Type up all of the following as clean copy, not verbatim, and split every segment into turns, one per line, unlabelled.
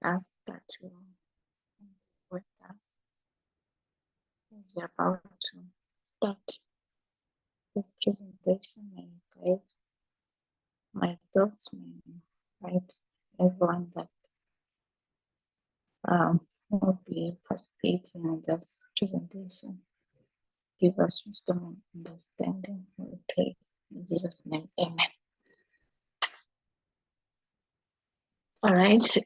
ask that you with us as we're about to start this presentation. May guide my thoughts, may guide everyone that will be participating in this presentation. Give us wisdom and understanding. We pray in Jesus' name. Amen. All right.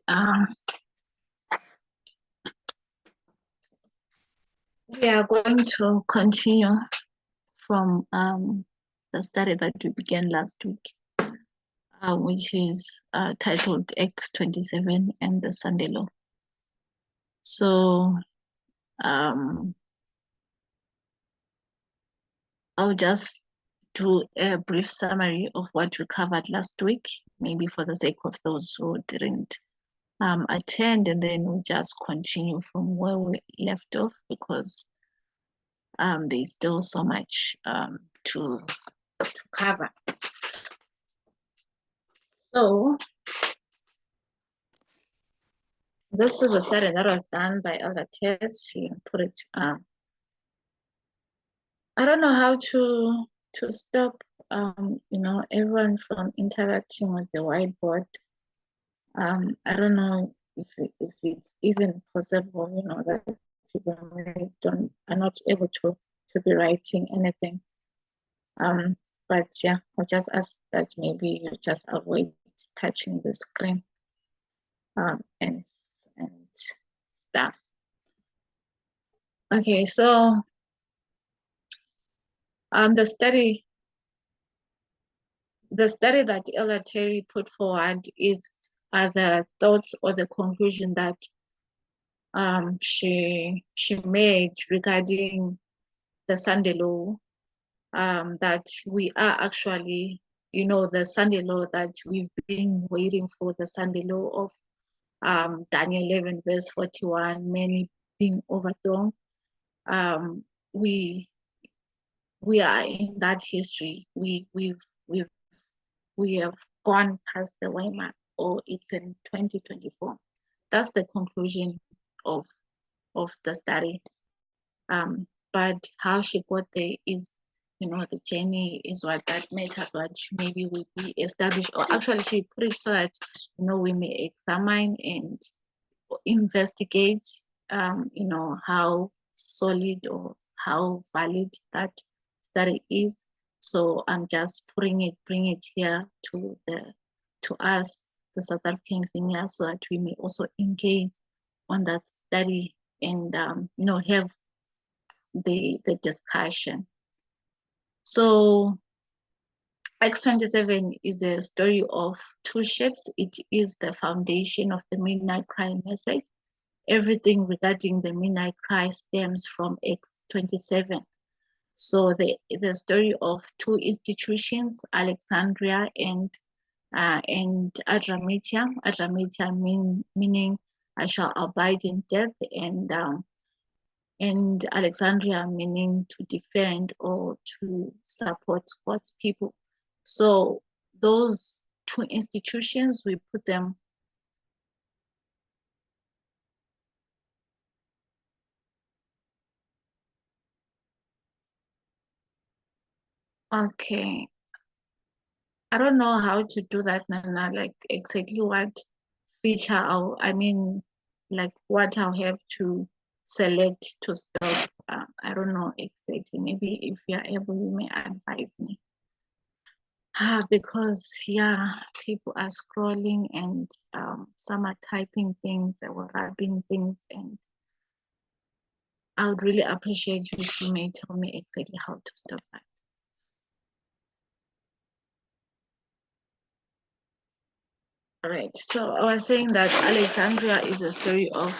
We are going to continue from the study that we began last week, which is titled Acts 27 and the Sunday Law. So I'll just do a brief summary of what we covered last week, maybe for the sake of those who didn't attend, and then we'll just continue from where we left off, because there's still so much to cover. So this is a study that was done by Elder Tess. She put it. I don't know how to stop everyone from interacting with the whiteboard. I don't know if it's even possible, that people are not able to be writing anything. But yeah, I'll just ask that maybe you just avoid touching the screen and stuff. Okay, so the study that Elder Terry put forward are the thoughts or the conclusion that she made regarding the Sunday law, that we are actually, the Sunday law that we've been waiting for, the Sunday law of Daniel 11 verse 41, many being overthrown. We are in that history. We have gone past the Weimar, or it's in 2024. That's the conclusion of the study. But how she got there is, the journey is what that matters, what maybe will be established, or actually she put it so that, we may examine and investigate, how solid or how valid that study is. So I'm just bring it here to us, the South African vineyard, so that we may also engage on that study and have the discussion. So Acts 27 is a story of two ships. It is the foundation of the midnight cry message. Everything regarding the midnight cry stems from Acts 27. So the story of two institutions, Alexandria and Adramyttia. Adramyttia meaning I shall abide in death, and Alexandria meaning to defend or to support God's people. So those two institutions, we put them. Okay. I don't know how to do that, Nana, like exactly what feature like what I'll have to select to stop. I don't know exactly. Maybe if you're able, you may advise me. Because yeah, people are scrolling and some are typing things, they were wrapping things, and I would really appreciate you if you may tell me exactly how to stop that. All right, so I was saying that Alexandria is a story of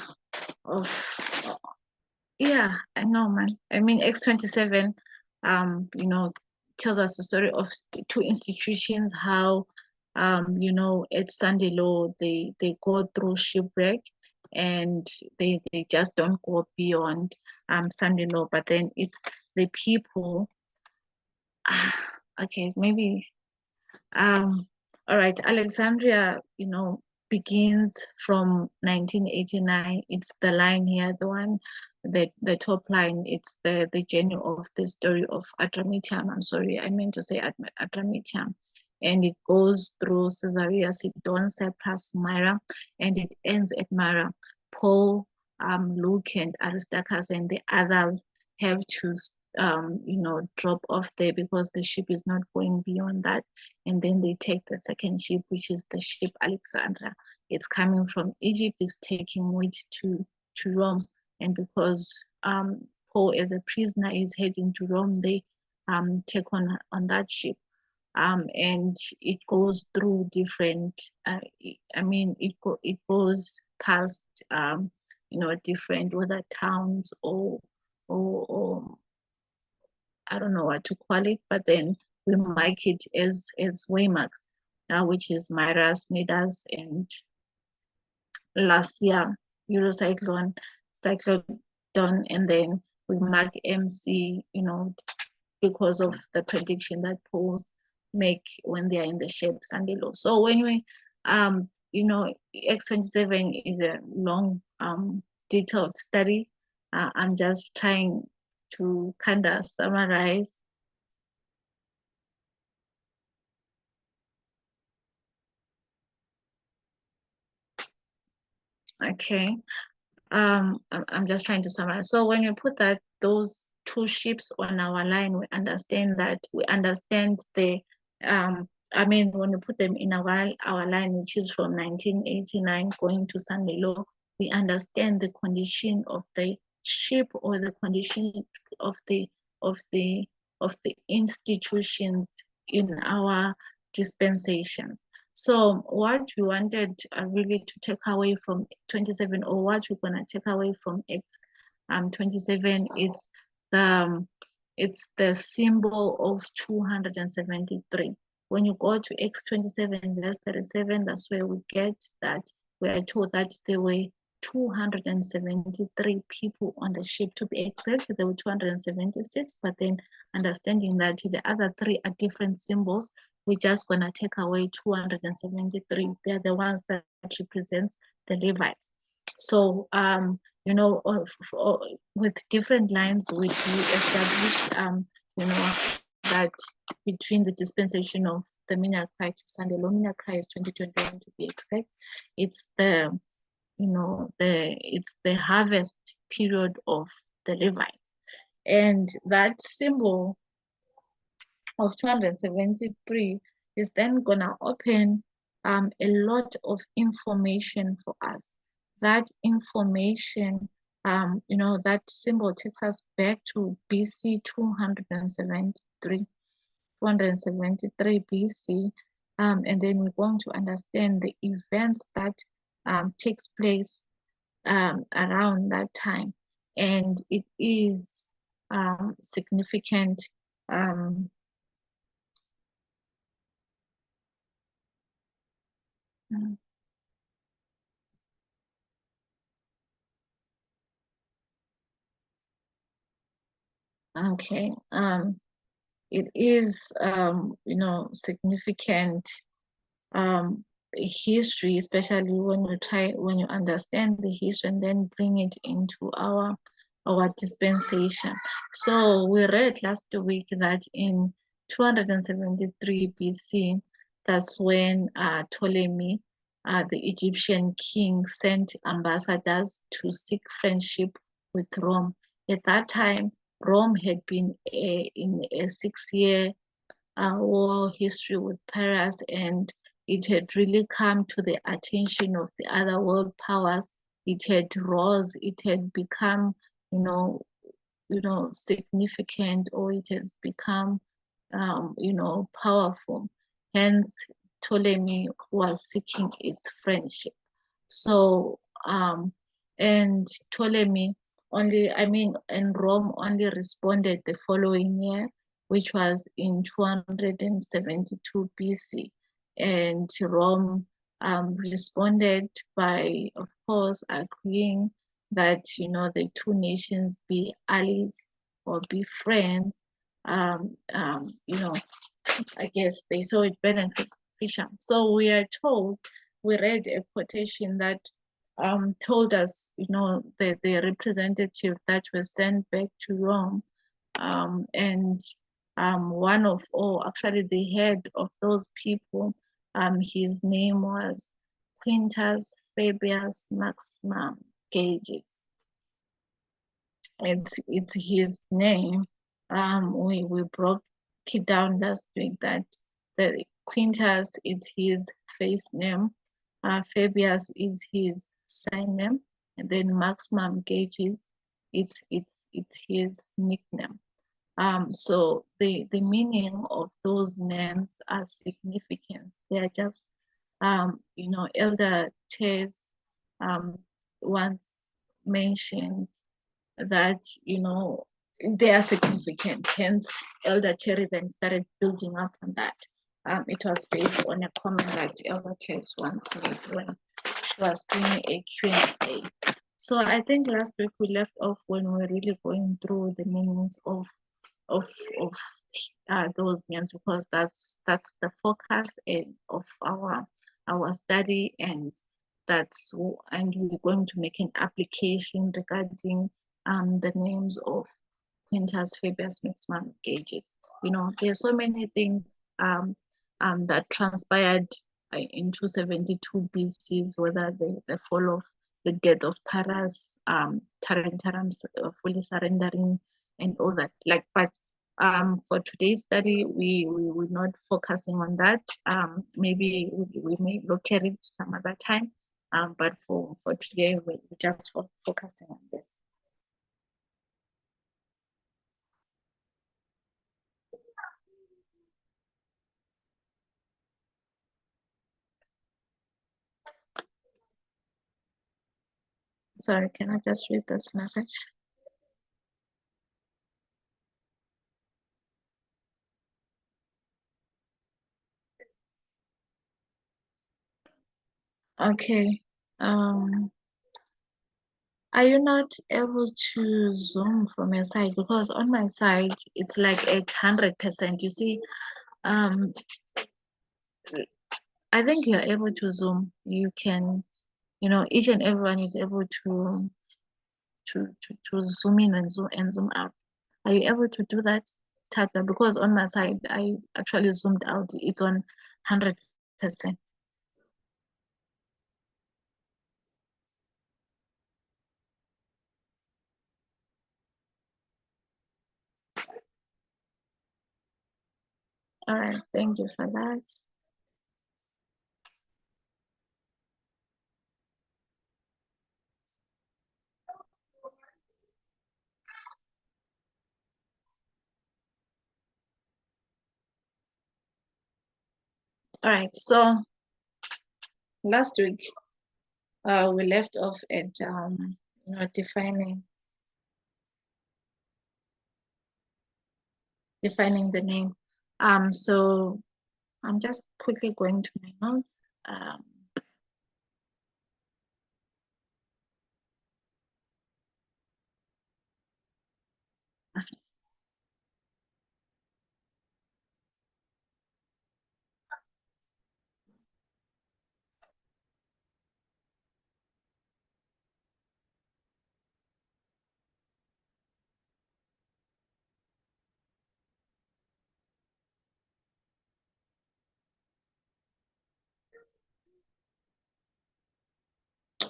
yeah, I know, man. I mean, X27, tells us the story of two institutions, how, at Sunday law, they go through shipwreck, and they just don't go beyond Sunday law. But then it's the people. Okay, maybe. All right, Alexandria, begins from 1989. It's the line here, the one, the top line. It's the journey of the story of Adramitium. I'm sorry, I meant to say Adramitium. And it goes through Caesarea, Sidon, Cyprus, Myra, and it ends at Myra. Paul, Luke, and Aristarchus, and the others have to, drop off there because the ship is not going beyond that. And then they take the second ship, which is the ship Alexandra. It's coming from Egypt, is taking wheat to Rome. And because Paul, as a prisoner, is heading to Rome, they take on that ship. And it goes through different, it goes past, different, whether towns or I don't know what to call it, but then we mark it as waymarks, which is Myras, Nidas, and last year Eurocyclone, Cyclodon, and then we mark MC, because of the prediction that polls make when they are in the shape Sunday low. So when we, X27 is a long, detailed study. I'm just trying to kind of summarize. Okay. I'm just trying to summarize. So when you put those two ships on our line, we understand the, when we put them in our line, which is from 1989 going to Sunday Low, we understand the condition of the ship or the condition of the institutions in our dispensations. So what we wanted really to take away from 27, or what we're gonna take away from X27, it's the symbol of 273. When you go to X27 verse 37, that's where we get that we are told that there were 273 people on the ship. To be exact, there were 276, but then understanding that the other three are different symbols, we're just going to take away 273. They're the ones that represent the Levites. So, with different lines, we do establish, that between the dispensation of the Mina Cry to Sunday Law, Mina Cry is 2021 to be exact. It's the, it's the harvest period of the Levites. And that symbol of 273 is then gonna open a lot of information for us. That information, that symbol takes us back to BC 273 BC, and then we're going to understand the events that takes place around that time, and it is significant. Okay, it is significant history, especially when you understand the history and then bring it into our dispensation. So we read last week that in 273 BC, that's when Ptolemy, the Egyptian king, sent ambassadors to seek friendship with Rome. At that time, Rome had been in a 6-year war history with Paris, and it had really come to the attention of the other world powers. It had rose, it had become, significant, or it has become, powerful. Hence, Ptolemy was seeking its friendship. So, and Ptolemy and Rome only responded the following year, which was in 272 BC. And Rome responded by, of course, agreeing that, the two nations be allies or be friends. I guess they saw it beneficial. So we are told we read a quotation that told us, the representative that was sent back to Rome, and one of, or actually the head of those people, his name was Quintus Fabius Maximum Gages. It's his name. We broke it down last week that the Quintus is his face name, Fabius is his sign name, and then Maximum Gages, it's his nickname. So the meaning of those names are significant. They are just, Elder Chase once mentioned that, they are significant. Hence, Elder Cherry then started building up on that. It was based on a comment that Elder Cherry once made when she was doing a Q&A. So I think last week we left off when we were really going through the meanings of those names, because that's the focus of our study, and we're going to make an application regarding the names of Quintus Fabius Maximum Gages. There's so many things that transpired in 272 BC, whether the fall of the death of Taras, Tarantaram fully surrendering, and all that. But for today's study, we will not focusing on that. Maybe we may look at it some other time. But for today, we're just focusing on this. Sorry, can I just read this message? Okay. Are you not able to zoom from your side? Because on my side, it's like 100%. You see, I think you're able to zoom. You can, each and everyone is able to zoom in and zoom out. Are you able to do that, Tata? Because on my side, I actually zoomed out. It's on 100%. All right, thank you for that. All right, so last week we left off at defining the name. So I'm just quickly going to my notes.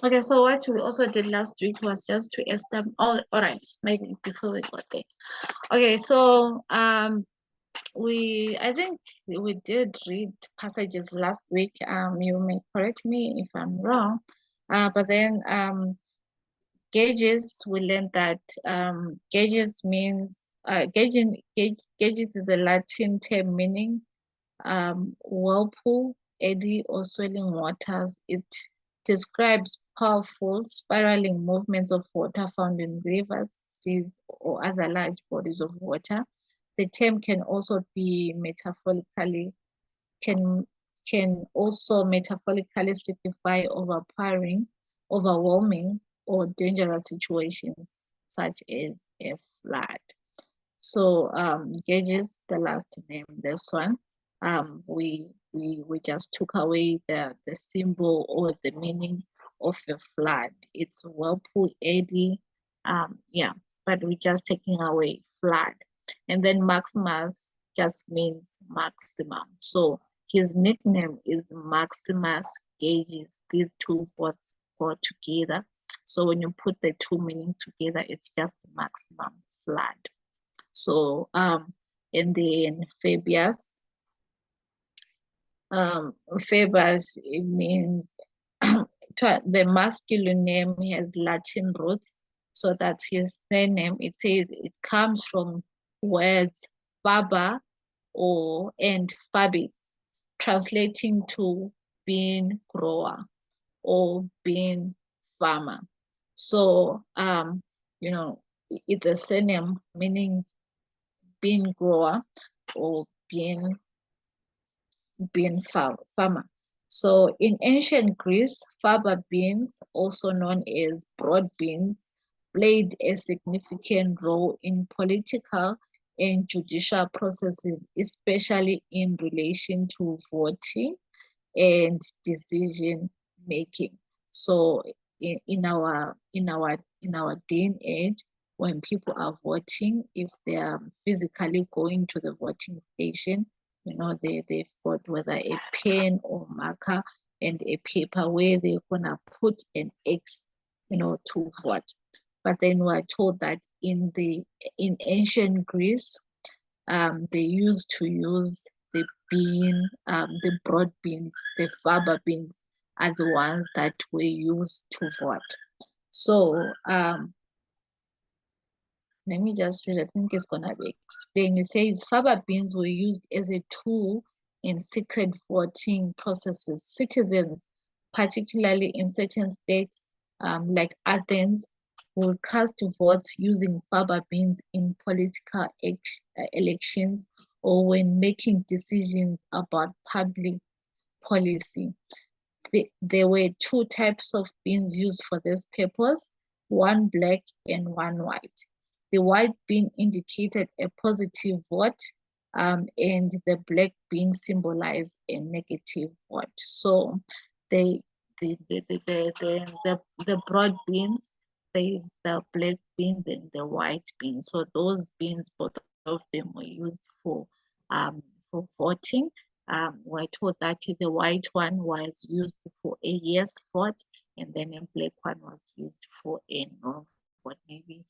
Okay, so what we also did last week was just to establish. All right, maybe before we got there. Okay, so I think we did read passages last week. You may correct me if I'm wrong, but then gauges, we learned that gauges means gauges is a Latin term meaning whirlpool, eddy, or swirling waters. It describes powerful spiraling movements of water found in rivers, seas, or other large bodies of water. The term can also be can also metaphorically signify overpowering, overwhelming, or dangerous situations, such as a flood. So gauges, the last name, this one, we we just took away the symbol or the meaning of a flood. It's whirlpool eddy, yeah, but we're just taking away flood. And then Maximus just means maximum. So his nickname is Maximus Gauges. These two both go together. So when you put the two meanings together, it's just maximum flood. So and then Fabius, Fabius, it means the masculine name has Latin roots, so that's his surname. It says it comes from words faber or and fabis, translating to being grower or being farmer. So you know, it's a surname meaning being grower or being farmer. So in ancient Greece, faba beans, also known as broad beans, played a significant role in political and judicial processes, especially in relation to voting and decision making. So in our day and age, when people are voting, if they are physically going to the voting station, they've got whether a pen or marker and a paper where they're gonna put an X, to vote. But then we're told that in ancient Greece, they used to use the broad beans, the faba beans are the ones that were used to vote. So let me just read, I think it's gonna be explained. It says faba beans were used as a tool in secret voting processes. Citizens, particularly in certain states like Athens, will cast votes using faba beans in political elections or when making decisions about public policy. There were two types of beans used for this purpose, one black and one white. The white bean indicated a positive vote, and the black bean symbolized a negative vote. So they the broad beans, there is the black beans and the white beans. So those beans, both of them were used for voting. We're told that the white one was used for a yes vote, and then a black one was used for a no vote. Maybe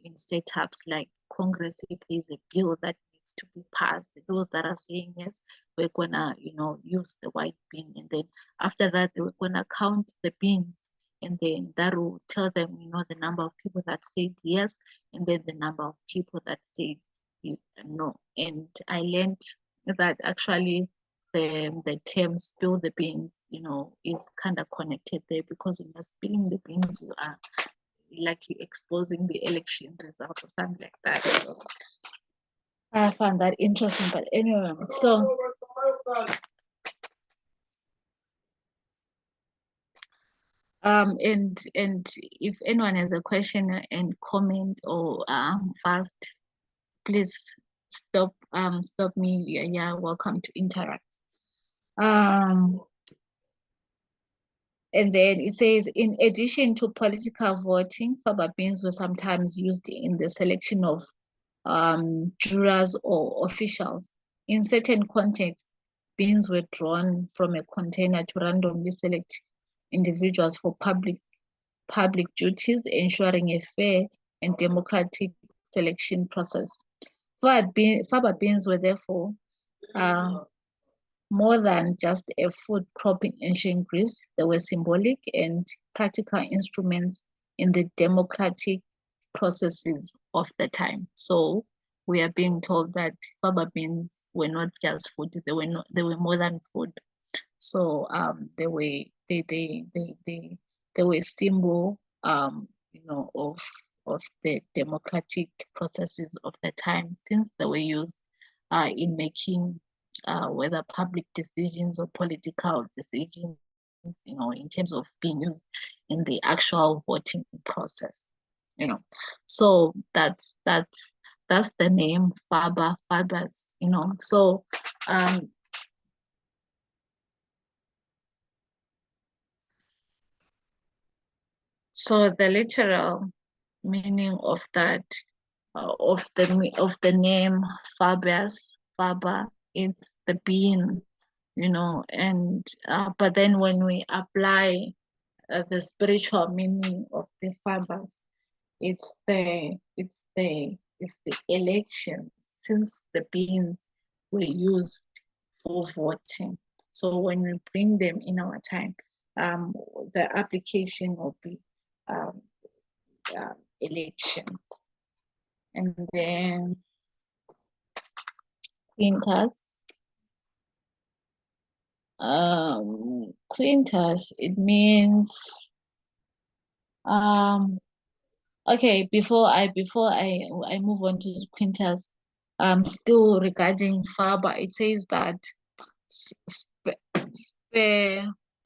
in setups like Congress, if there's a bill that needs to be passed, those that are saying yes, we're gonna, use the white bean, and then after that, they were gonna count the beans, and then that will tell them, the number of people that said yes, and then the number of people that said no. And I learned that actually the term spill the beans, is kind of connected there, because when you're spilling the beans, you are like you exposing the election result or something like that. So I found that interesting. But anyway, so and if anyone has a question and comment or fast, please stop me. Yeah, welcome to interact. And then it says, in addition to political voting, faba beans were sometimes used in the selection of jurors or officials. In certain contexts, beans were drawn from a container to randomly select individuals for public duties, ensuring a fair and democratic selection process. Faba beans were therefore more than just a food crop in ancient Greece. They were symbolic and practical instruments in the democratic processes of the time. So we are being told that faba beans were not just food; they were more than food. So they were a symbol, of the democratic processes of the time, since they were used in making whether public decisions or political decisions, in terms of being used in the actual voting process, So that's the name fabas, So So the literal meaning of that, of the name Faba, it's the being, and but then when we apply the spiritual meaning of the Fabas, it's the election, since the beings were used for voting. So when we bring them in our time, um, the application will be um, elections. And then Quintus. Quintus, it means okay, before I move on to Quintus, still regarding Faber, it says that spe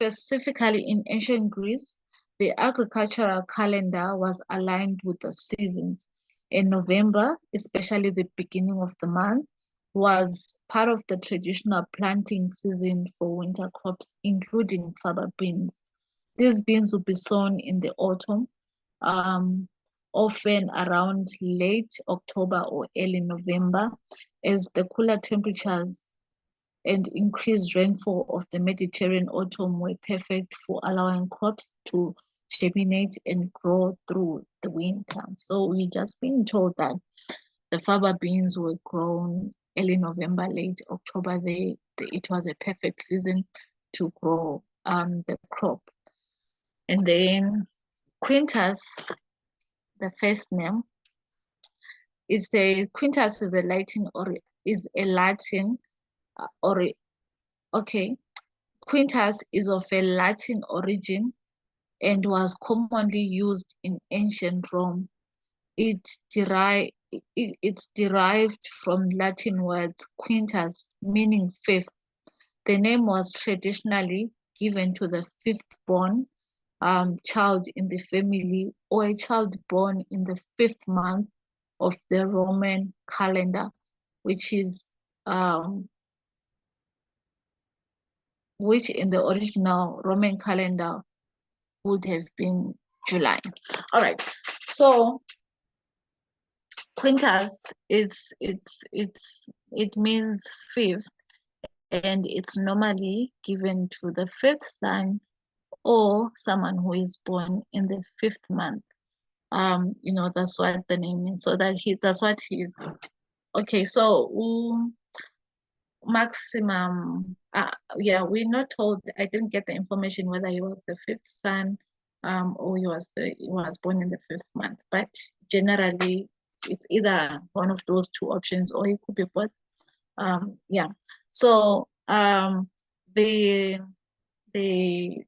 specifically in ancient Greece, the agricultural calendar was aligned with the seasons. In November, especially the beginning of the month, was part of the traditional planting season for winter crops, including faba beans. These beans will be sown in the autumn, um, often around late October or early November, as the cooler temperatures and increased rainfall of the Mediterranean autumn were perfect for allowing crops to germinate and grow through the winter. So we just been told that the faba beans were grown early November, late October. It was a perfect season to grow the crop. And then Quintus, the first name, Quintus is a Latin or okay. Quintus is of a Latin origin and was commonly used in ancient Rome. It's derived from Latin words quintus, meaning fifth. The name was traditionally given to the fifth born child in the family, or a child born in the fifth month of the Roman calendar, which in the original Roman calendar would have been July. All right. So quintus it means fifth, and it's normally given to the fifth son or someone who is born in the fifth month. That's what the name means. So that's what he is. Okay, so maximum, yeah, we're not told. I didn't get the information whether he was the fifth son, or he was born in the fifth month. But generally, it's either one of those two options, or it could be both. Yeah. So the the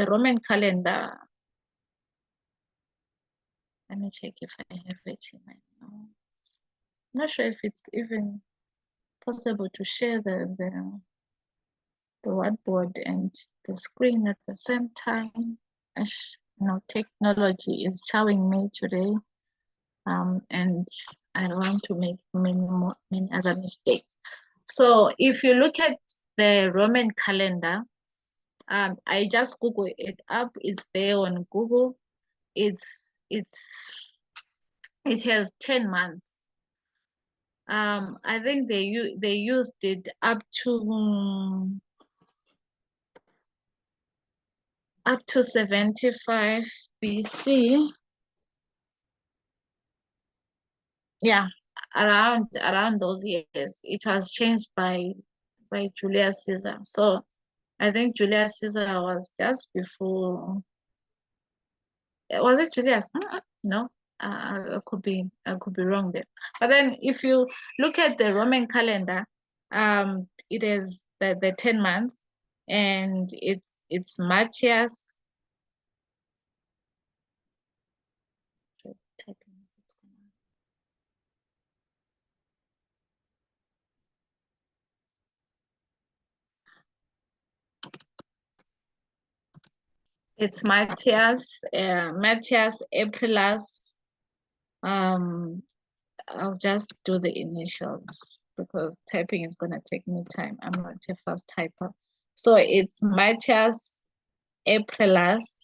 Roman calendar. Let me check if I have it in my notes. I'm not sure if it's even possible to share the whiteboard and the screen at the same time. Technology is chowing me today, and I don't want to make many other mistakes. So if you look at the Roman calendar, I just Google it up. It's there on Google. It has 10 months. I think they used it up to 75 BC. Yeah, around those years. It was changed by Julius Caesar. So I think Julius Caesar was just before. Was it Julius? No, I could be wrong there. But then if you look at the Roman calendar, it is the 10 months, and it's Matthias. It's Matthias Aprilus. I'll just do the initials because typing is gonna take me time. I'm not a fast typer. So it's Matthias Aprilus,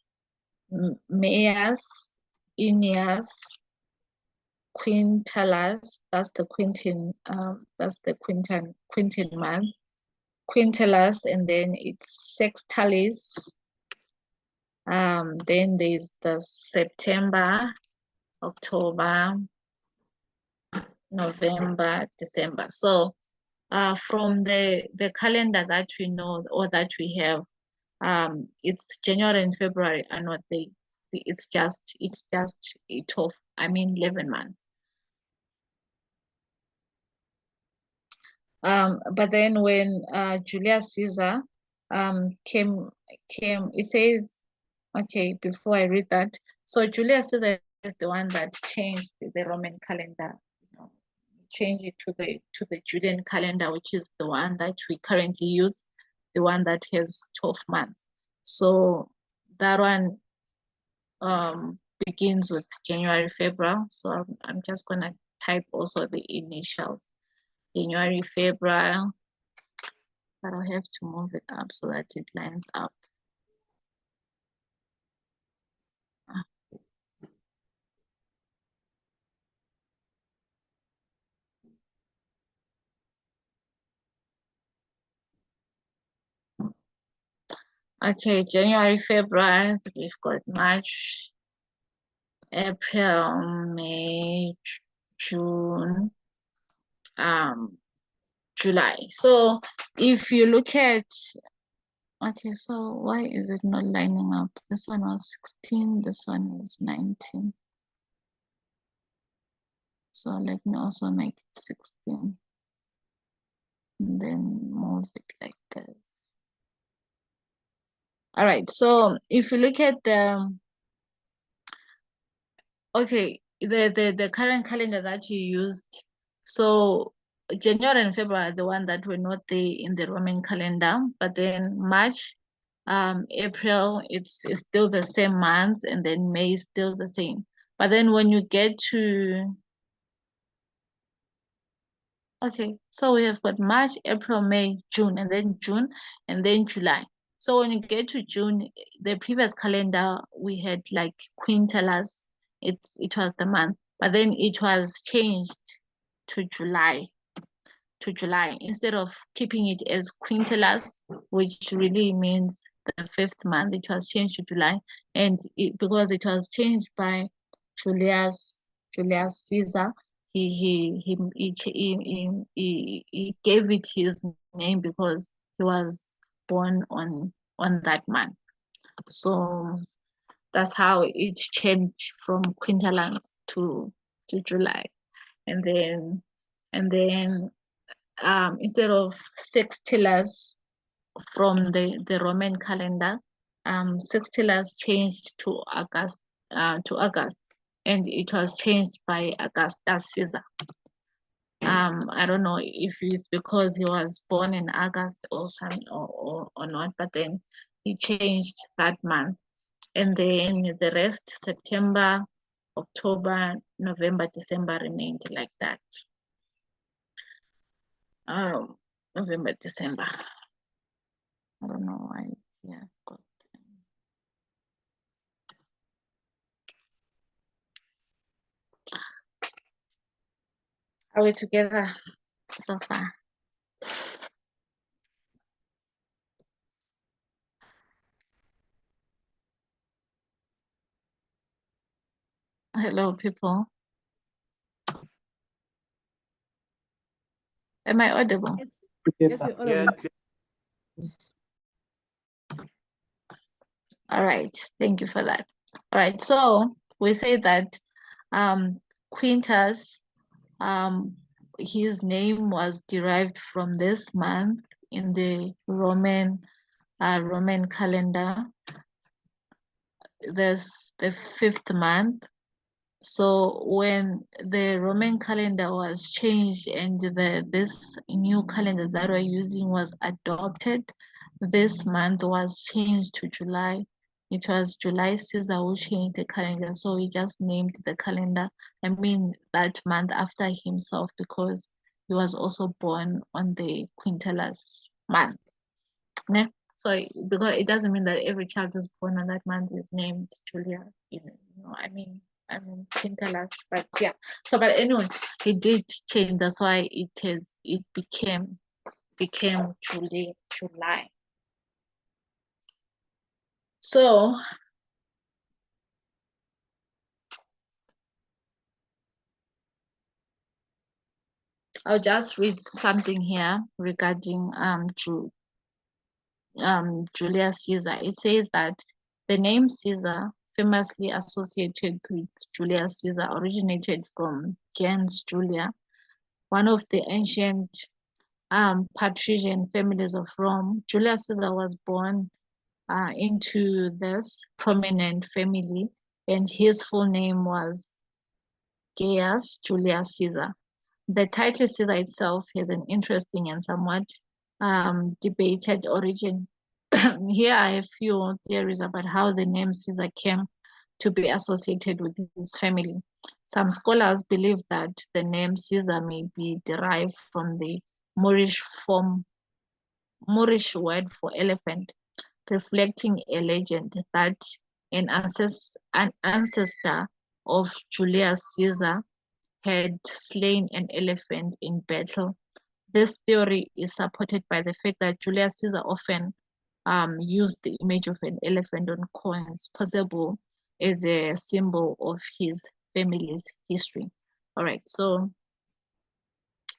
Maius, Ennius, Quintilis, that's the Quintin month. Quintilis, and then it's Sextilis. Then there's the September, October, November, December. So from the calendar that we know or that we have, it's January and February are not it's just 11 months. But then when Julius Caesar came, it says, okay, before I read that, so Julius Caesar is the one that changed the Roman calendar, change it to the Julian calendar, which is the one that we currently use, the one that has 12 months. So that one begins with January, February. So I'm just gonna type also the initials, January, February, but I'll have to move it up so that it lines up. Okay, January, February, we've got March, April, May, June, July. So if you look at, okay, so why is it not lining up? This one was 16, this one is 19. So let me also make it 16. And then move it like this. All right, so if you look at the, okay, the current calendar that you used, so January and February are the one that were not there in the Roman calendar, but then March, April, it's still the same months, and then May is still the same. But then when you get to, okay, so we have got March, April, May, June, and then July. So when you get to June, the previous calendar, we had like quintilis, it was the month, but then it was changed to July. Instead of keeping it as quintilis, which really means the 5th month, it was changed to July, and because it was changed by Julius Caesar, he gave it his name because he was born on that month. So that's how it changed from quintilis to July, and then instead of sextilis from the Roman calendar, sextilis changed to August, and it was changed by Augustus Caesar. I don't know if it's because he was born in August or something or not, but then he changed that month. And then the rest, September, October, November, December remained like that. November, December. I don't know why. Yeah, got. Are we together so far? Hello, people. Am I audible?
Yes, yes, you're audible.
Yes.
All right, thank you for that. All right, so we say that Quintus, his name was derived from this month in the Roman calendar. There's the 5th month. So when the Roman calendar was changed and this new calendar that we're using was adopted, this month was changed to July. It was Julius Caesar who changed the calendar. So he just named the calendar, that month after himself, because he was also born on the quintilis month. So because it doesn't mean that every child who's born on that month is named Julia. I mean, can tell us, but yeah. So, but anyway, it did change. That's why it became July. So I'll just read something here regarding Julius Caesar. It says that the name Caesar, famously associated with Julius Caesar, originated from gens Julia, one of the ancient patrician families of Rome. Julius Caesar was born into this prominent family, and his full name was Gaius Julius Caesar. The title Caesar itself has an interesting and somewhat debated origin. Here are a few theories about how the name Caesar came to be associated with his family. Some scholars believe that the name Caesar may be derived from the Moorish word for elephant, reflecting a legend that an ancestor of Julius Caesar had slain an elephant in battle. This theory is supported by the fact that Julius Caesar often used the image of an elephant on coins, possible as a symbol of his family's history. All right, so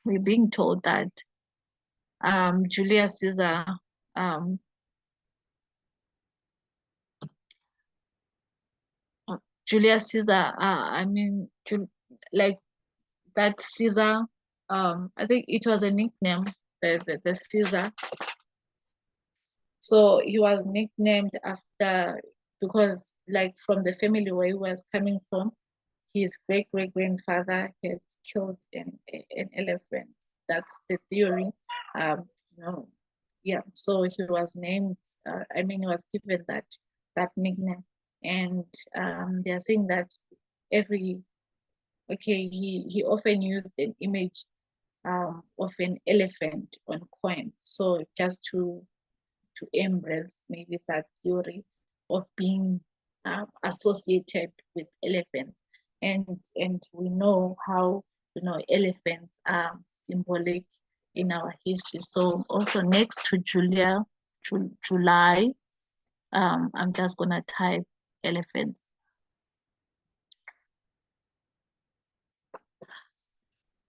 we're being told that Julius Caesar, um, Julius Caesar, like that Caesar, I think it was a nickname, the Caesar. So he was nicknamed after, because like from the family where he was coming from, his great-great-grandfather had killed an elephant. That's the theory. You know, yeah. So he was named. He was given that nickname, and they are saying that every he often used an image of an elephant on coins. So just to embrace maybe that theory of being associated with elephants. And we know how elephants are symbolic in our history. So also next to July, I'm just gonna type elephants.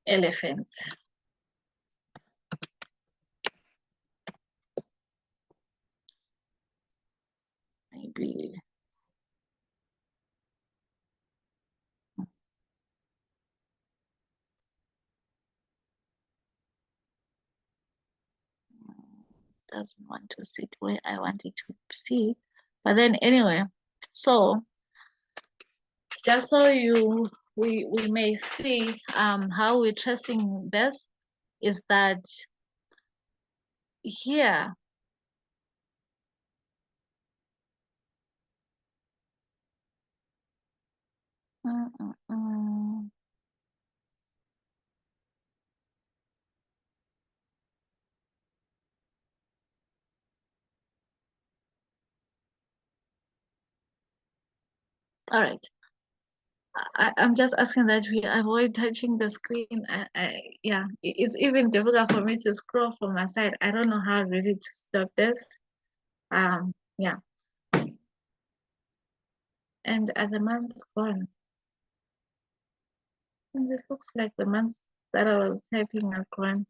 Elephants. Maybe doesn't want to sit where I want it to sit. But then anyway, so just so we may see how we're tracing this is that here mm, mm, mm. All right, I'm just asking that we avoid touching the screen. Yeah, it's even difficult for me to scroll from my side. I don't know how really to stop this. Yeah, and are the months gone? And it looks like the months that I was typing are gone.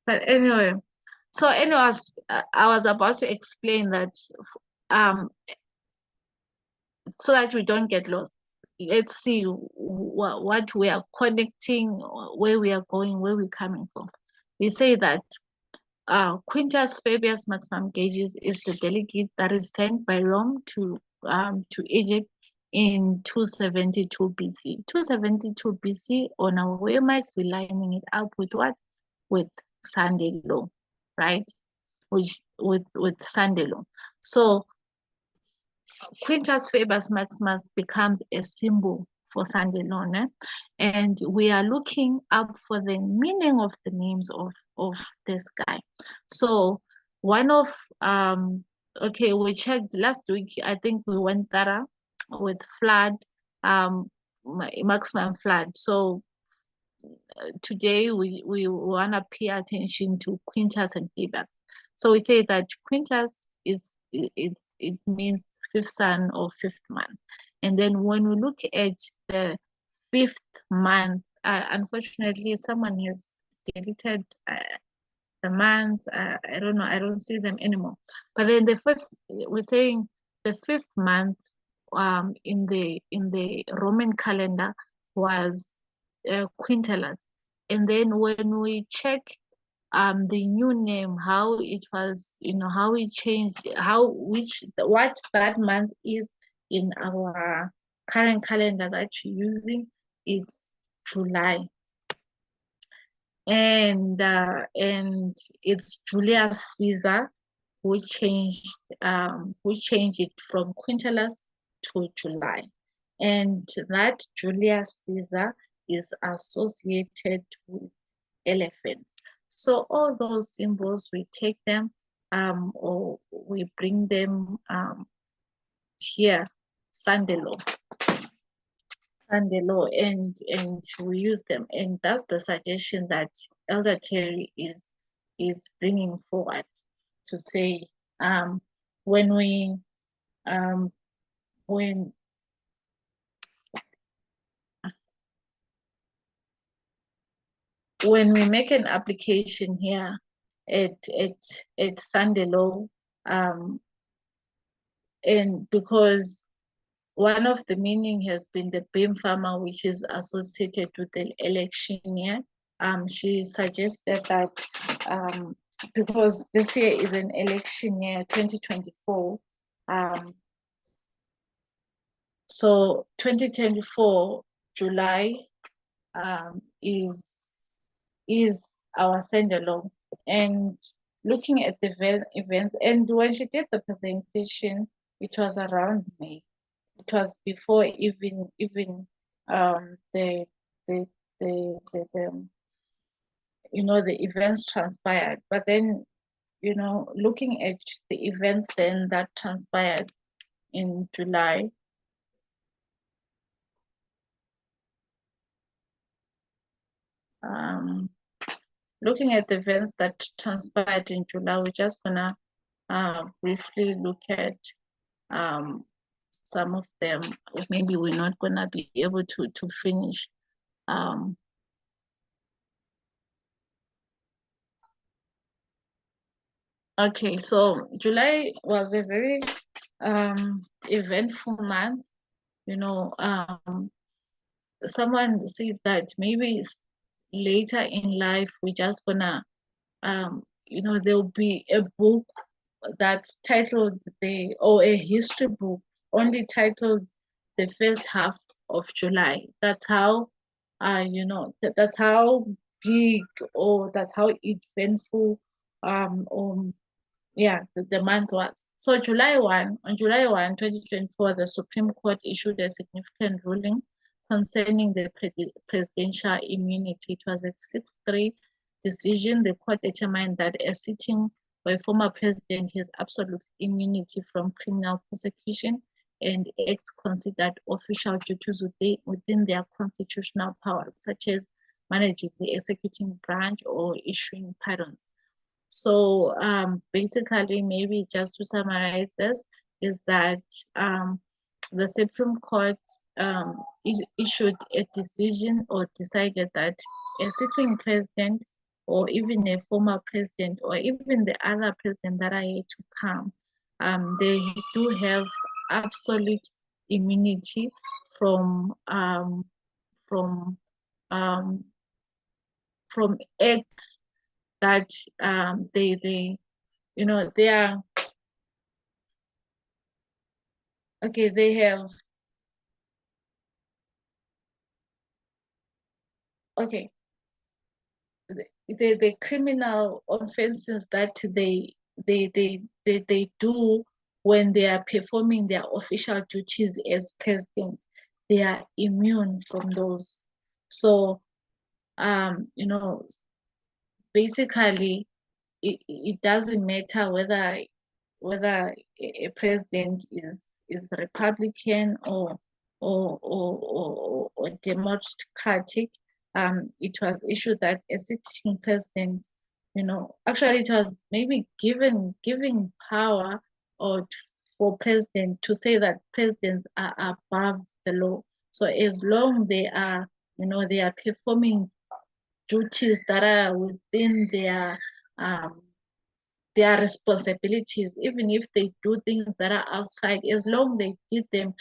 But anyway, so anyways, I was about to explain that um so that we don't get lost. Let's see what we are connecting, where we are going, where we're coming from. We say that Quintus Fabius Maximum Gages is the delegate that is sent by Rome to Egypt in 272 BC. 272 BC, on our way might be lining it up with what? With Sunday law, right? Which with Sunday law. So Quintus Fabius Maximus becomes a symbol for Sunday law, and we are looking up for the meaning of the names of this guy. So one of okay, we checked last week. I think we went thorough with flood, maximum flood. So today we want to pay attention to quintas and paybacks. So we say that quintas it means fifth son or fifth month. And then when we look at the fifth month, unfortunately, someone has deleted the months. I don't know. I don't see them anymore. But then the fifth, we're saying the fifth month, in the Roman calendar was quintilis, and then when we check the new name, how it was, how it changed, what that month is in our current calendar that you're using, it's July. And it's Julius Caesar who changed it from quintilis to July. And that Julius Caesar is associated with elephants. So all those symbols, we take them or we bring them here, Sunday law. Sunday law, and we use them, and that's the suggestion that Elder Terry is bringing forward to say, when we um when when we make an application here at Sunday law, and because one of the meaning has been the beam farmer, which is associated with the election year. She suggested that because this year is an election year, 2024. So 2024 July is our Sunday law, and looking at the events. And when she did the presentation, it was around May. It was before even the the the the events transpired. But then, looking at the events then that transpired in July, looking at the events that transpired in July, we're just gonna briefly look at some of them. Maybe we're not gonna be able to finish. Okay, so July was a very eventful month. Someone says that maybe later in life we're just gonna there'll be a book that's titled or a history book only titled the first half of July. That's how that's how big, or that's how eventful the month was. So on July 1, 2024, the Supreme Court issued a significant ruling concerning the presidential immunity. It was a 6-3 decision. The court determined that a sitting or a former president has absolute immunity from criminal prosecution and acts considered official duties within their constitutional powers, such as managing the executive branch or issuing pardons. So basically, maybe just to summarize this, is that the Supreme Court issued a decision or decided that a sitting president or even a former president or even the other president that are yet to come, they do have absolute immunity from from um, from acts that they are okay. They have okay. The criminal offenses that they do when they are performing their official duties as president, they are immune from those. So basically it doesn't matter whether whether a president is Republican or democratic. It was issued that a sitting president, actually it was maybe giving power or for president to say that presidents are above the law. So as long they are performing duties that are within their responsibilities, even if they do things that are outside, as long they did them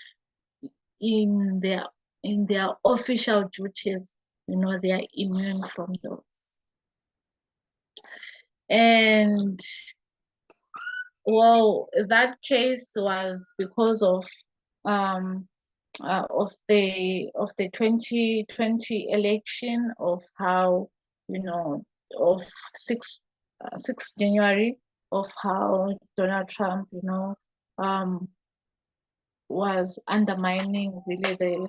in their official duties, they are immune from those. And well, that case was because of the 2020 election, of how, of 6 January, of how Donald Trump, was undermining really the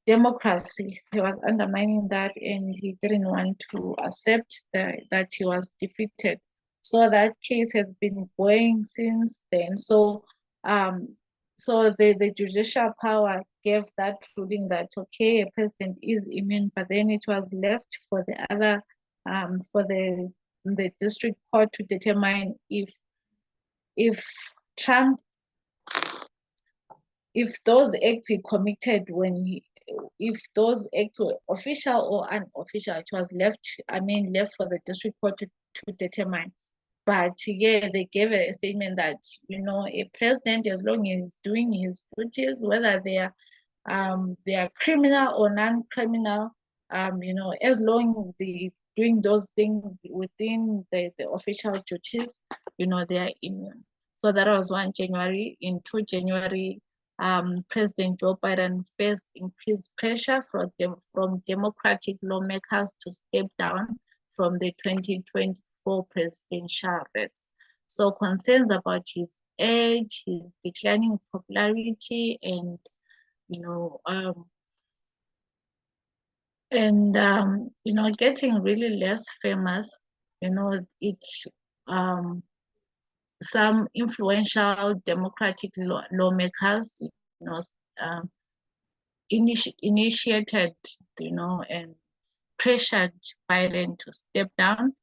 democracy. He was undermining that, and he didn't want to accept that he was defeated. So that case has been going since then. Um, so the judicial power gave that ruling that okay, a president is immune, but then it was left for the other, for the district court to determine if Trump, if those acts he committed if those acts were official or unofficial. It was left for the district court to determine. But yeah, they gave a statement that, a president, as long as he's doing his duties, whether they are criminal or non-criminal, as long as they're doing those things within the official duties, they are immune. So that was 1 January. In 2 January, President Joe Biden faced increased pressure from Democratic lawmakers to step down from the 2024 presidential race. So concerns about his age, his declining popularity, and you know, um, getting really less famous. It some influential Democratic lawmakers, um, initiated, and pressured Biden to step down.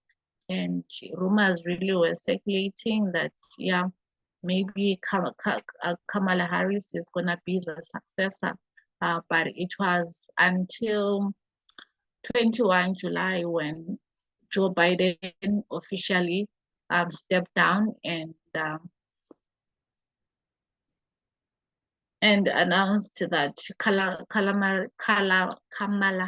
And rumors really were circulating that, yeah, maybe Kamala Harris is going to be the successor. But it was until 21 July when Joe Biden officially stepped down and announced that Kamala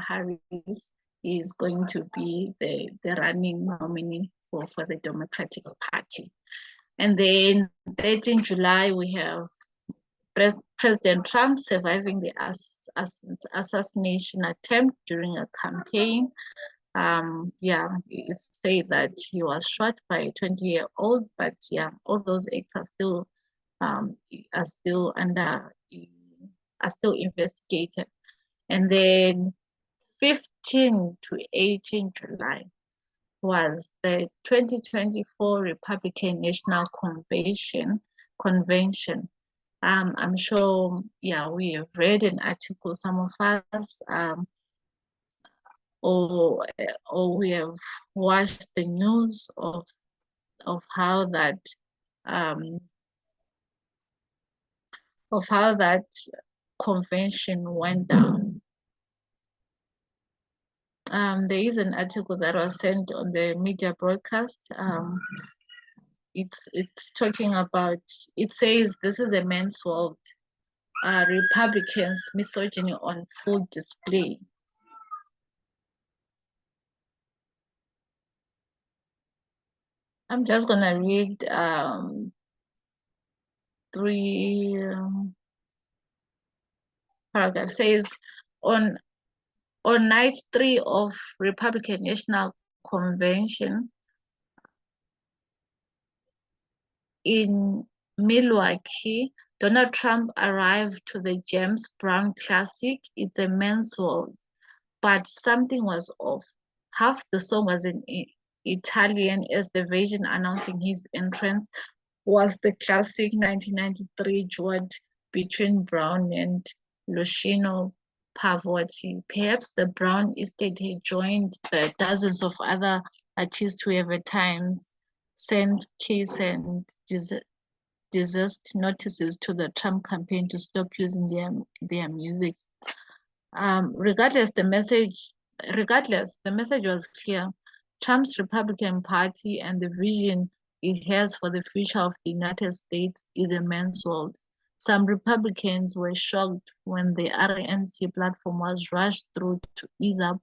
Harris is going to be the running nominee for the Democratic Party. And then 13 July, we have President Trump surviving the assassination attempt during a campaign. It's said that he was shot by a 20-year-old, but yeah, all those acts um, are still investigated. And then 15 to 18 July was the 2024 Republican National Convention. I'm sure, yeah, we have read an article, some of us, or we have watched the news of how that um, convention went down. There is an article that was sent on the media broadcast. It's talking about. It says this is a man's world. Republicans' misogyny on full display. I'm just gonna read 3 paragraphs. Says on night 3 of Republican National Convention in Milwaukee, Donald Trump arrived to the James Brown Classic. It's a men's world, but something was off. Half the song was in Italian as the version announcing his entrance was the classic 1993 duet between Brown and Luciano Pavarotti. Perhaps the Brown estate had joined the dozens of other artists who have at times sent case and disaster notices to the Trump campaign to stop using their music. Regardless, the message was clear. Trump's Republican Party and the vision it has for the future of the United States is a man's world. Some Republicans were shocked when the RNC platform was rushed through to ease up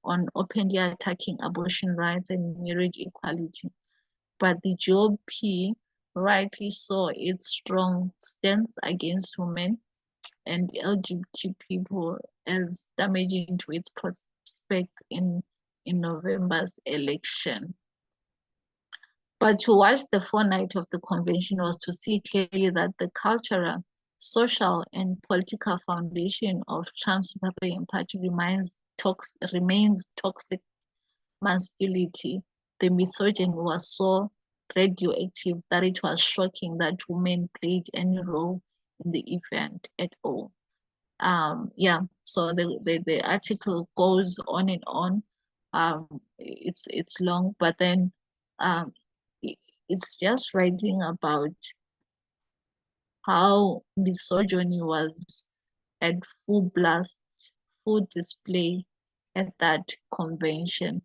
on openly attacking abortion rights and marriage equality. But the GOP rightly saw its strong stance against women and LGBT people as damaging to its prospects in November's election. But to watch the fortnight of the convention was to see clearly that the cultural, social, and political foundation of Trump's Republican Party remains toxic masculinity. The misogyny was so radioactive that it was shocking that women played any role in the event at all. Yeah, so the article goes on and on. It's long, but then it's just writing about how misogyny was at full blast, full display at that convention.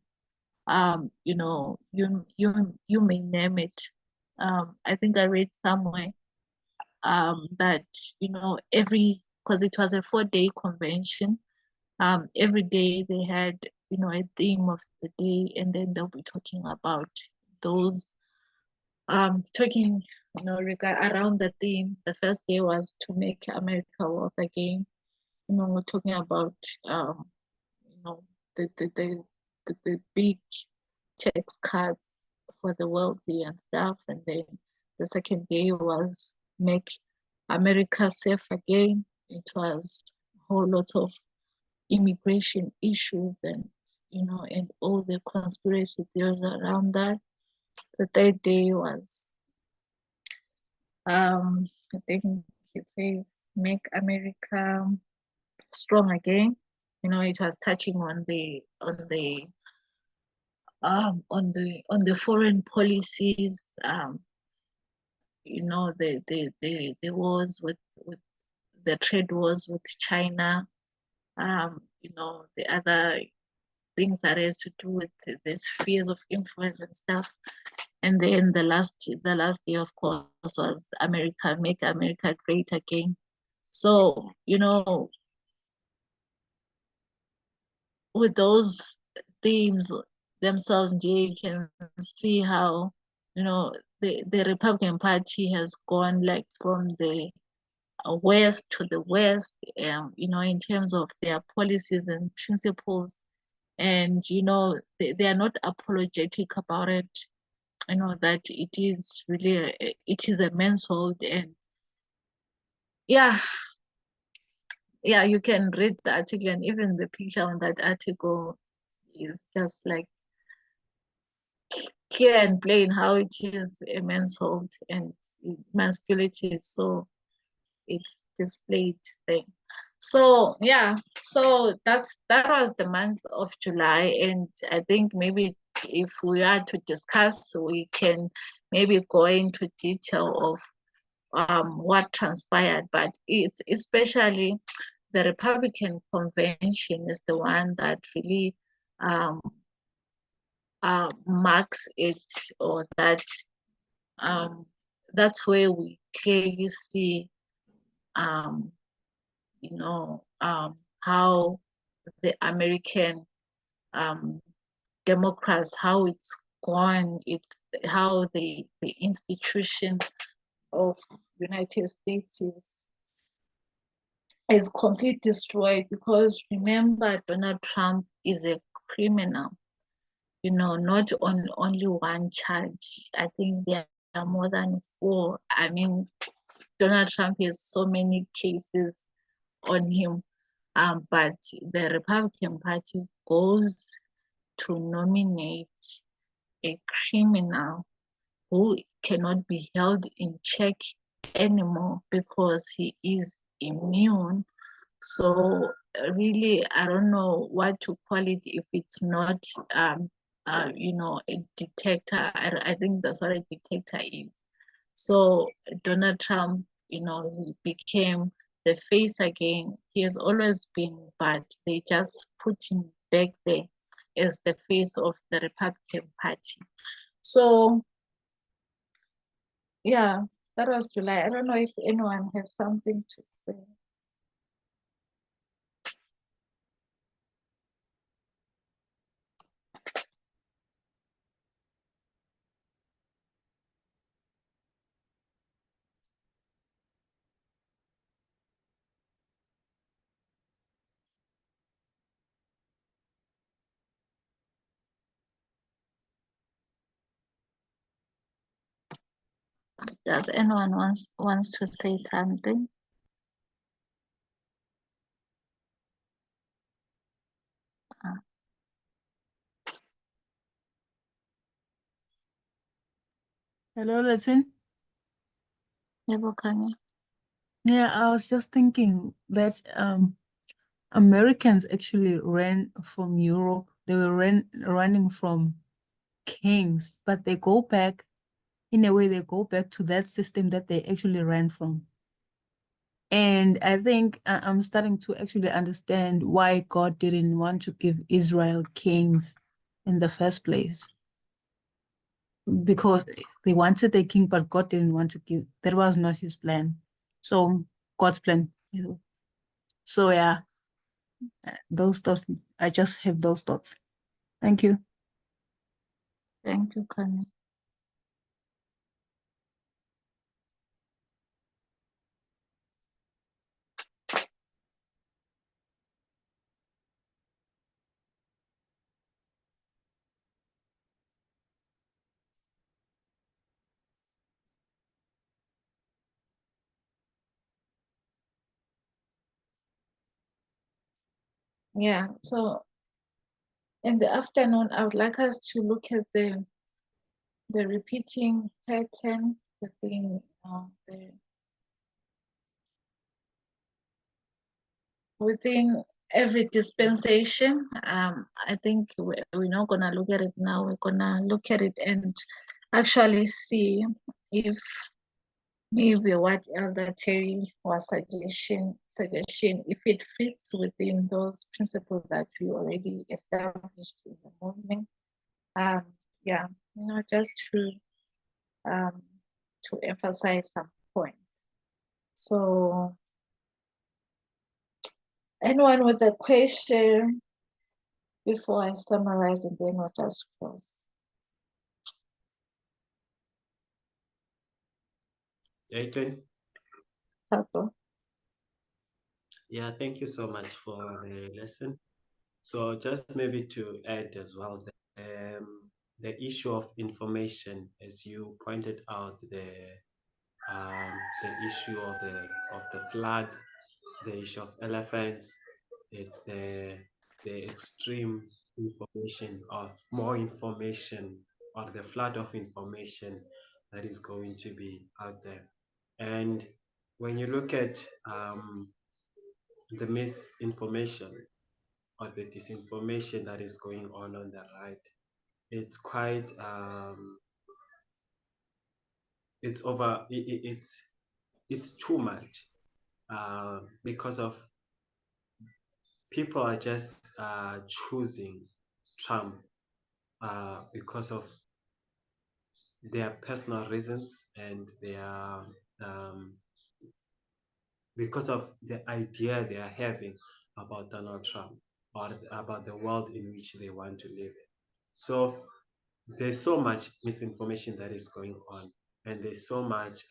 You may name it. I think I read somewhere that because it was a 4-day convention. Every day they had a theme of the day, and then they'll be talking about those talking around the theme. The first day was to make America wealth again. We're talking about you know the the the, the big tax cuts for the wealthy and stuff. And then the second day was make America safe again. It was a whole lot of immigration issues and all the conspiracy theories around that. The third day was I think it says make America strong again. It was touching on the foreign policies, the wars with the trade wars with China, the other things that has to do with the spheres of influence and stuff. And then the last day, of course, was make America great again. So, with those themes themselves, you can see how, the Republican Party has gone like from the west to the west, in terms of their policies and principles. And, they are not apologetic about it. That it is a man's world. And yeah, you can read the article, and even the picture on that article is just like clear and plain how it is a man's world, and masculinity is so it's displayed there. So yeah, so that was the month of July, and I think maybe if we are to discuss, we can maybe go into detail of what transpired, but it's especially the Republican convention is the one that really marks it, or that's where we clearly see how the American Democrats, how it's gone, it's how the institution of United States is completely destroyed. Because remember, Donald Trump is a criminal, not on only one charge. I think there are more than 4. I mean, Donald Trump has so many cases on him. But the Republican Party goes to nominate a criminal who cannot be held in check anymore because he is immune. So really, I don't know what to call it if it's not, a detector. I think that's what a detector is. So Donald Trump, he became the face again. He has always been, but they just put him back there as the face of the Republican Party. So yeah, that was July. I don't know if anyone has something to say. Does anyone wants to say something?
Hello, Letwin. Yeah, I was just thinking that Americans actually ran from Europe. They were running from kings, but they go back, in a way, they go back to that system that they actually ran from. And I think I'm starting to actually understand why God didn't want to give Israel kings in the first place. Because they wanted a king, but God didn't want to give. That was not his plan. So God's plan. So yeah, those thoughts. I just have those thoughts. Thank you.
Thank you, Kanye. Yeah, so in the afternoon, I would like us to look at the repeating pattern, the thing, within every dispensation. I think we're not gonna look at it now. We're gonna look at it and actually see if maybe what Elder Terry was suggestion, if it fits within those principles that we already established in the movement. Um, yeah, just um, to emphasize some points. So, anyone with a question before I summarize and then we'll just close?
Letwin?
Purple.
Yeah, thank you so much for the lesson. So just maybe to add as well, the issue of information, as you pointed out, the issue of the flood, the issue of elephants, it's the extreme information of more information or the flood of information that is going to be out there. And when you look at the misinformation or the disinformation that is going on the right, it's quite it's over it's too much because of people are just choosing Trump because of their personal reasons and their um, because of the idea they are having about Donald Trump or about the world in which they want to live in. So there's so much misinformation that is going on, and there's so much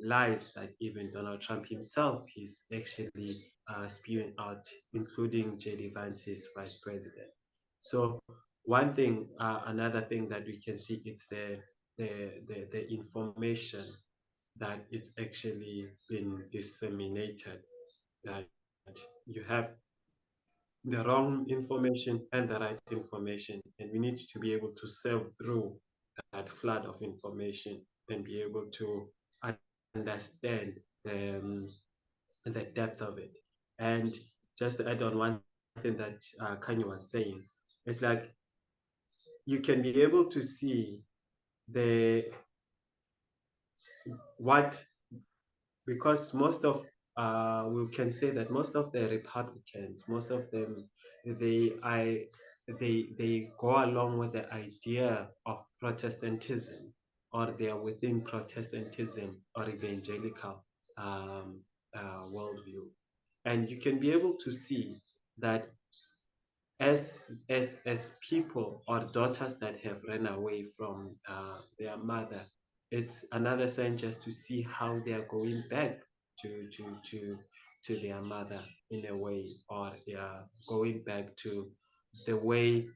lies that even Donald Trump himself is actually spewing out, including JD Vance, his vice president. So another thing that we can see, it's the information that it's actually been disseminated, that you have the wrong information and the right information, and we need to be able to sail through that flood of information and be able to understand the depth of it. And just to add on one thing that Kanye was saying, it's like you can be able to see the what, because most of we can say that most of the Republicans, most of them, they I they go along with the idea of Protestantism, or they are within Protestantism or evangelical worldview, and you can be able to see that as people or daughters that have run away from their mother, it's another sign just to see how they are going back to their mother in a way, or they are going back to the way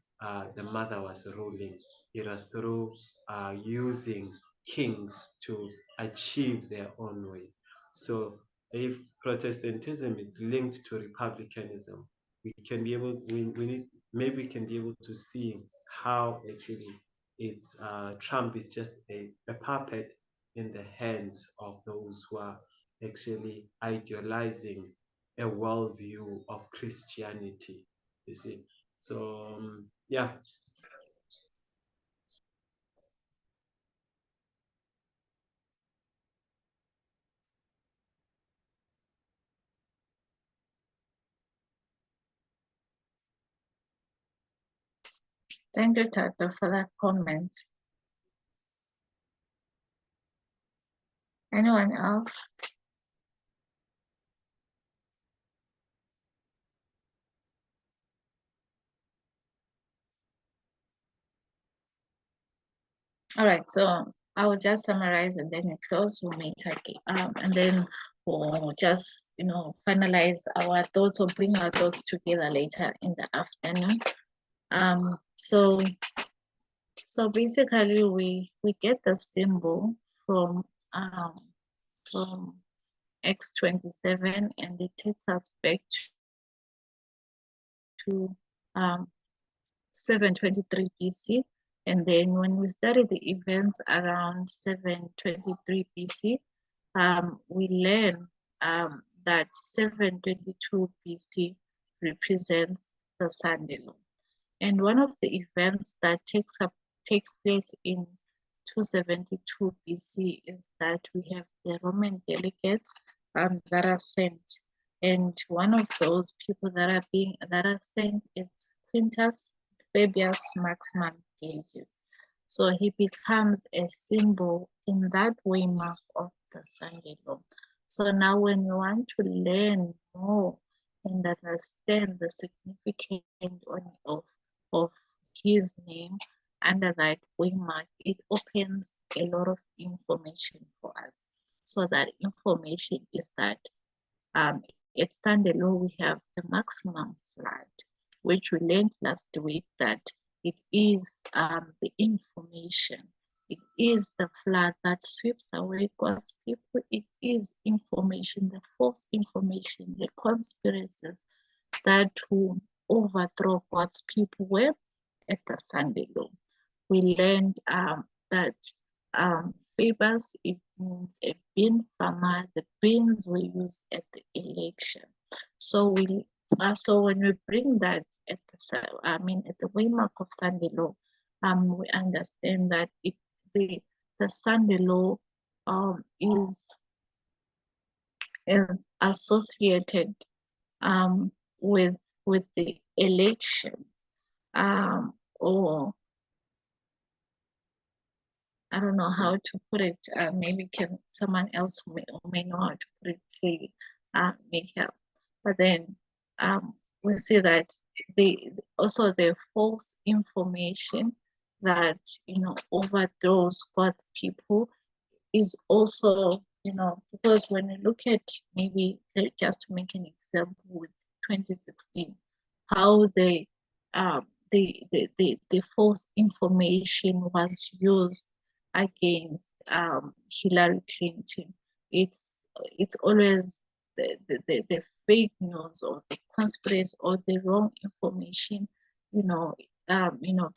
the mother was ruling. It was through using kings to achieve their own way. So if Protestantism is linked to republicanism, we can be able, we need, maybe we can be able to see how actually it's Trump is just a puppet in the hands of those who are actually idealizing a worldview of Christianity, you see. So yeah.
Thank you, Tato, for that comment. Anyone else? All right, so I will just summarize and then we close. We'll make and then we'll just finalize our thoughts or bring our thoughts together later in the afternoon. So basically we get the symbol from X27, and it takes us back to 723 BC. And then when we study the events around 723 BC, we learn that 722 BC represents the Sunday law. And one of the events that takes place in 272 BC is that we have the Roman delegates that are sent. And one of those people that are sent is Quintus Fabius Maximus Gauges. So he becomes a symbol in that waymark of the Sunday law. So now when you want to learn more and understand the significance of his name under that waymark, it opens a lot of information for us. So that information is that at Sunday law we have the maximum flood, which we learned last week that it is the information. It is the flood that sweeps away God's people. It is information, the false information, the conspiracies that will overthrow God's people were at the Sunday law. We learned that favors, it means a bean farmer. The beans were used at the election. So when we bring that at the waymark of Sunday law, we understand that the Sunday law is associated with the election, or I don't know how to put it. Maybe someone else who may know how to put it clearly may help. But then we see that also the false information that overthrows God's people is also, because when you look at, maybe just to make an example with 2016, how the false information was used against Hillary Clinton. It's always the fake news or the conspiracy or the wrong information,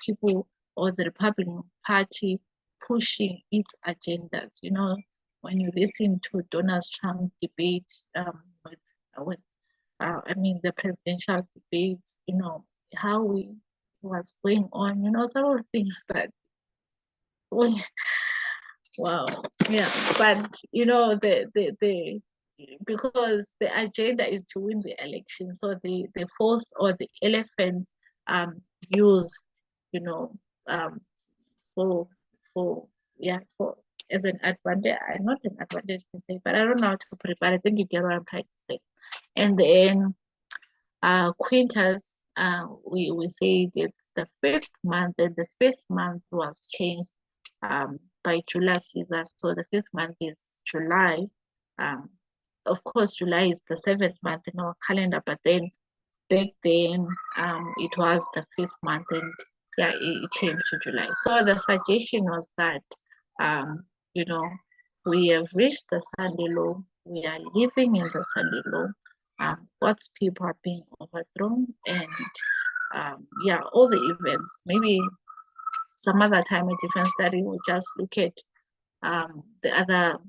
people or the Republican Party pushing its agendas. You know, when you listen to Donald Trump debate with I mean the presidential debate, you know, how we was going on, you know, several things that wow, yeah, but you know the because the agenda is to win the election, so the force or the elephant used, you know, um for for yeah for as an advantage, not an advantage per se, but I don't know how to put it, but I think you get what I'm trying to say. And then Quintus, we say it's the fifth month, and the fifth month was changed by Julius Caesar. So the fifth month is July. Um, of course, July is the seventh month in our calendar, but then back then it was the fifth month, and yeah, it changed to July. So the suggestion was that you know, we have reached the Sunday law, we are living in the Sunday law, God's people are being overthrown, and yeah, all the events. Maybe some other time a different study will just look at the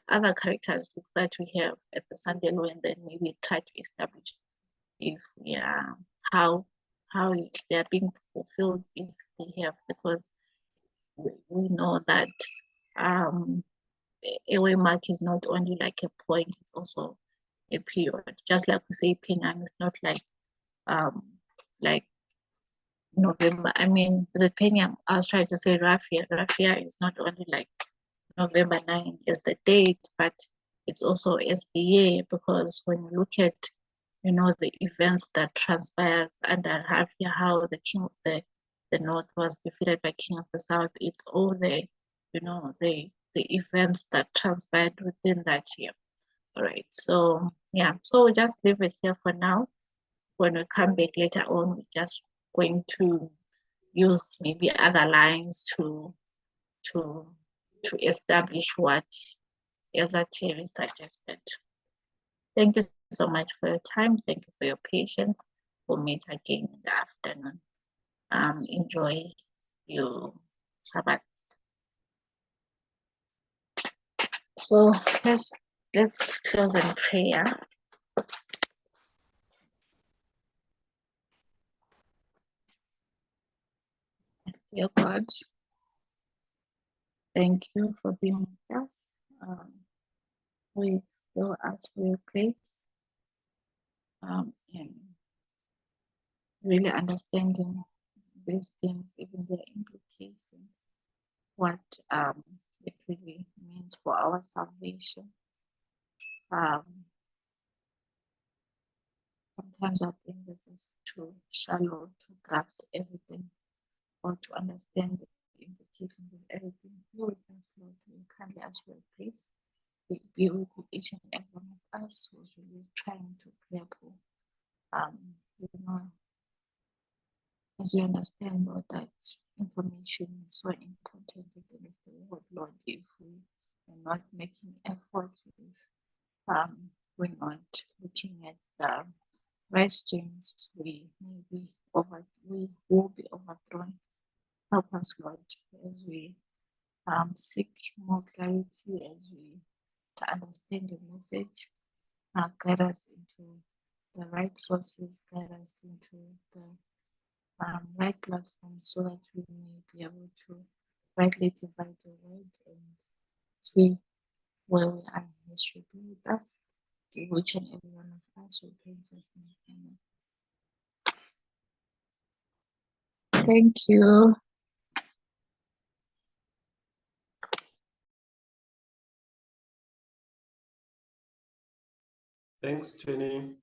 other characteristics that we have at the Sunday law, and then maybe try to establish if yeah how they are being fulfilled if they have, because we know that um a way mark is not only like a point, it's also a period. Just like we say Penang is not um like November. I mean, the Penang, I was trying to say Raffia. Raffia is not only like November 9 is the date, but it's also as the year, because when you look at, you know, the events that transpired under Raffia, how the king of the north was defeated by king of the south, it's all the, you know, the events that transpired within that year. All right, so yeah, so we'll just leave it here for now. When we come back later on, we're just going to use maybe other lines to to establish what Elder Terry suggested. Thank you so much for your time. Thank you for your patience. We'll meet again in the afternoon. Enjoy your Sabbath. So let's close in prayer. Dear God, thank you for being with us. We still ask for your grace in really understanding these things, even their implications, what it really means for our salvation. Sometimes our things are just too shallow to grasp everything or to understand the implications of everything. Be with us, Lord. We kindly ask for your grace. Be with each and every one of us who's really trying to grapple. You know, as you understand, Lord, that information is so important even if the word, Lord, if we are not making effort, if we're not looking at the questions, we will be overthrown. Help us, Lord, as we seek more clarity, as we to understand the message, guide us into the right sources, guide us into the right platform, so that we may be able to rightly divide the word and see where we are in history. Be with us, each and every one of us. We pray in Jesus' name. Amen. Thank you.
Thanks, Jenny.